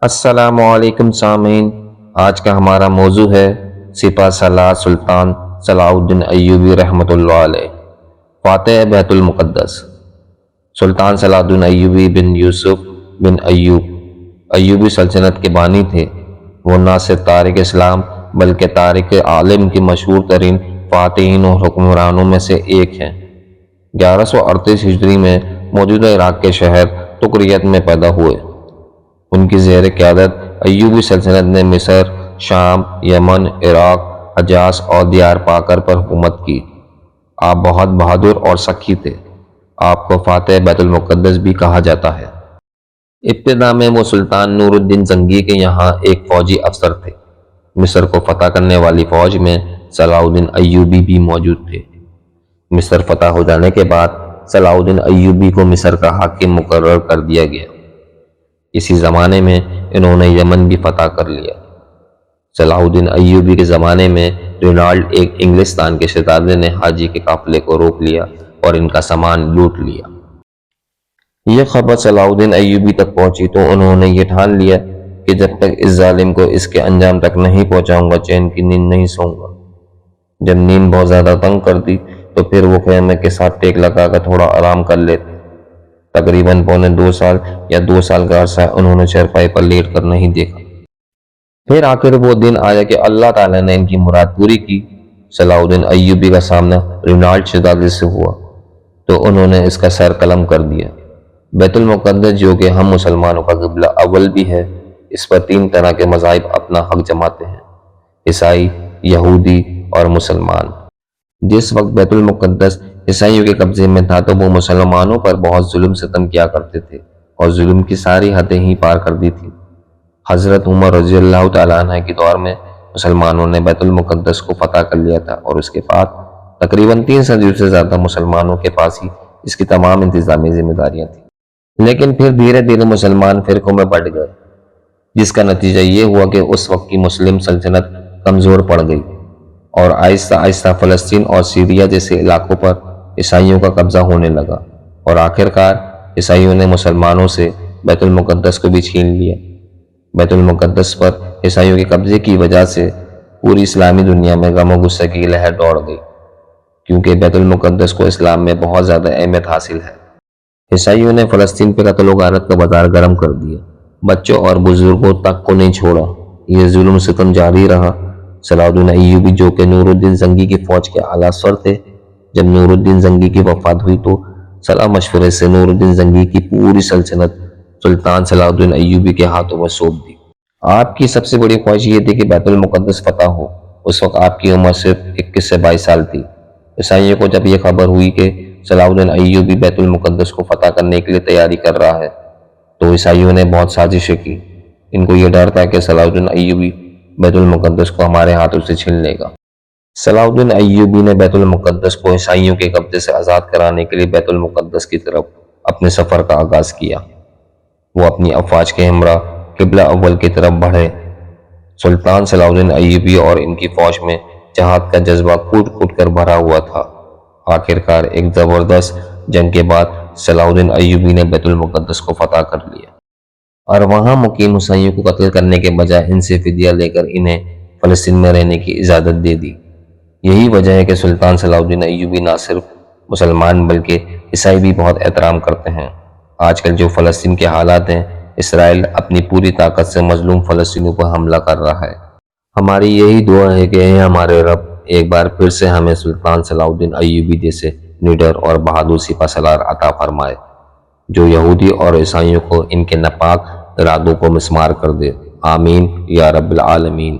السلام علیکم سامعین، آج کا ہمارا موضوع ہے سپہ سالار سلطان صلاح الدین ایوبی رحمۃ اللہ علیہ، فاتح بیت المقدس۔ سلطان صلاح الدین ایوبی بن یوسف بن ایوبی سلطنت کے بانی تھے۔ وہ نہ صرف تارک اسلام بلکہ تارک عالم کی مشہور ترین فاتحین اور حکمرانوں میں سے ایک ہیں۔ 1138 ہجری میں موجودہ عراق کے شہر تکریت میں پیدا ہوئے۔ ان کی زیر قیادت ایوبی سلطنت نے مصر، شام، یمن، عراق، حجاز اور دیار پاکر پر حکومت کی۔ آپ بہت بہادر اور سخی تھے۔ آپ کو فاتح بیت المقدس بھی کہا جاتا ہے۔ ابتدا میں وہ سلطان نور الدین زنگی کے یہاں ایک فوجی افسر تھے۔ مصر کو فتح کرنے والی فوج میں صلاح الدین ایوبی بھی موجود تھے۔ مصر فتح ہو جانے کے بعد صلاح الدین ایوبی کو مصر کا حاکم مقرر کر دیا گیا۔ اسی زمانے میں انہوں نے یمن بھی فتح کر لیا۔ صلاح الدین ایوبی کے زمانے میں رینالڈ ایک انگلستان کے شہزادے نے حاجی کے قافلے کو روک لیا اور ان کا سامان لوٹ لیا۔ یہ خبر صلاح الدین ایوبی تک پہنچی تو انہوں نے یہ ٹھان لیا کہ جب تک اس ظالم کو اس کے انجام تک نہیں پہنچاؤں گا چین کی نیند نہیں سوؤں گا۔ جب نیند بہت زیادہ تنگ کر دی تو پھر وہ خیمے کے ساتھ ٹیک لگا کر تھوڑا آرام کر لیتے۔ تقریباً پونے 2 سال یا 2 سال کا عرصہ انہوں نے چارپائی پر لیٹ کر نہیں دیکھا۔ پھر آخر وہ دن آیا کہ اللہ تعالیٰ نے ان کی مراد پوری کی۔ صلاح الدین ایوبی کا سامنا رینالڈ شہزادے سے ہوا تو انہوں نے اس کا سر قلم کر دیا۔ بیت المقدس جو کہ ہم مسلمانوں کا قبلہ اول بھی ہے، اس پر 3 طرح کے مذاہب اپنا حق جماتے ہیں: عیسائی، یہودی اور مسلمان۔ جس وقت بیت المقدس عیسائیوں کے قبضے میں تھا تو وہ مسلمانوں پر بہت ظلم ستم کیا کرتے تھے اور ظلم کی ساری حدیں ہی پار کر دی تھی۔ حضرت عمر رضی اللہ تعالیٰ عنہ کے دور میں مسلمانوں نے بیت المقدس کو فتح کر لیا تھا اور اس کے بعد تقریباً 3 صدیوں سے زیادہ مسلمانوں کے پاس ہی اس کی تمام انتظامی ذمہ داریاں تھیں۔ لیکن پھر دھیرے دھیرے مسلمان فرقوں میں بٹ گئے، جس کا نتیجہ یہ ہوا کہ اس وقت کی مسلم سلطنت کمزور پڑ گئی اور آہستہ آہستہ فلسطین اور سیریا جیسے علاقوں پر عیسائیوں کا قبضہ ہونے لگا، اور آخرکار عیسائیوں نے مسلمانوں سے بیت المقدس کو بھی چھین لیا۔ بیت المقدس پر عیسائیوں کے قبضے کی وجہ سے پوری اسلامی دنیا میں غم و غصے کی لہر دوڑ گئی، کیونکہ بیت المقدس کو اسلام میں بہت زیادہ اہمیت حاصل ہے۔ عیسائیوں نے فلسطین پہ قتل و غارت کا بازار گرم کر دیا، بچوں اور بزرگوں تک کو نہیں چھوڑا۔ یہ ظلم ستم جاری رہا۔ صلاح الدین ایوبی جو کہ نور الدین زنگی کی فوج کے اعلیٰ افسر تھے، جب نور الدین زنگی کی وفات ہوئی تو صلاح مشورے سے نور الدین زنگی کی پوری سلطنت سلطان صلاح الدین ایوبی کے ہاتھوں میں سونپ دی۔ آپ کی سب سے بڑی خواہش یہ تھی کہ بیت المقدس فتح ہو۔ اس وقت آپ کی عمر صرف 21 سے 22 سال تھی۔ عیسائیوں کو جب یہ خبر ہوئی کہ صلاح الدین ایوبی بیت المقدس کو فتح کرنے کے لیے تیاری کر رہا ہے تو عیسائیوں نے بہت سازشیں کی۔ ان کو یہ ڈر تھا کہ صلاح الدین ایوبی بیت المقدس کو ہمارے ہاتھوں سے چھین لے گا۔ صلاح الدین ایوبی نے بیت المقدس کو عیسائیوں کے قبضے سے آزاد کرانے کے لیے بیت المقدس کی طرف اپنے سفر کا آغاز کیا۔ وہ اپنی افواج کے ہمراہ قبلہ اول کی طرف بڑھے۔ سلطان صلاح الدین ایوبی اور ان کی فوج میں جہاد کا جذبہ کھوٹ کھوٹ کر بھرا ہوا تھا۔ آخرکار ایک زبردست جنگ کے بعد صلاح الدین ایوبی نے بیت المقدس کو فتح کر لیا اور وہاں مقیم عیسائیوں کو قتل کرنے کے بجائے ان سے فدیہ لے کر انہیں فلسطین میں رہنے کی اجازت دے دی۔ یہی وجہ ہے کہ سلطان صلاح الدین ایوبی نہ صرف مسلمان بلکہ عیسائی بھی بہت احترام کرتے ہیں۔ آج کل جو فلسطین کے حالات ہیں، اسرائیل اپنی پوری طاقت سے مظلوم فلسطینیوں پر حملہ کر رہا ہے۔ ہماری یہی دعا ہے کہ اے ہمارے رب ایک بار پھر سے ہمیں سلطان صلاح الدین ایوبی جیسے نڈر اور بہادر سپہ سالار عطا فرمائے، جو یہودی اور عیسائیوں کو ان کے ناپاک ارادوں کو مسمار کر دے۔ آمین یا رب العالمین۔